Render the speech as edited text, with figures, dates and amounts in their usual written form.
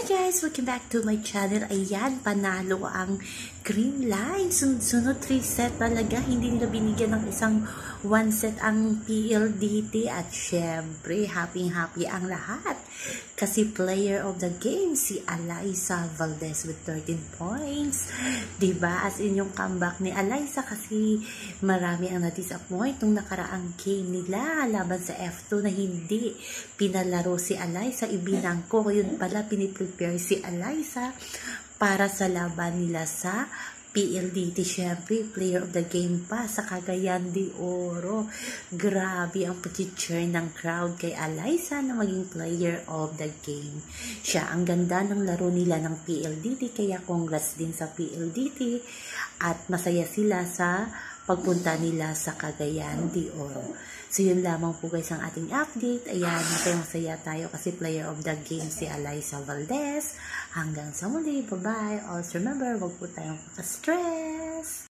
guys! Welcome back to my channel. Ayan, panalo ang green line. Sunod 3 set talaga. Hindi nila binigyan ng isang 1 set ang PLDT. At syempre, happy ang lahat. Kasi player of the game, si Alyssa Valdez with 13 points. Diba? As in yung comeback ni Alyssa kasi marami ang na-disappoint nung nakaraang game nila laban sa F2 na hindi pinalaro si Alyssa. Ibinang ko, yun pala piniprepare si Alyssa para sa laban nila sa PLDT. Syempre, player of the game pa sa Cagayan de Oro. Grabe ang pag-cheer ng crowd kay Alyssa na maging player of the game. Siya, ang ganda ng laro nila ng PLDT, kaya congrats din sa PLDT at masaya sila sa pagpunta nila sa Cagayan de Oro. So, yun lamang po guys ang ating update. Ayan, masaya tayo kasi player of the game si Alyssa Valdez. Hanggang sa muli. Bye-bye. Also remember, wag po tayong stress.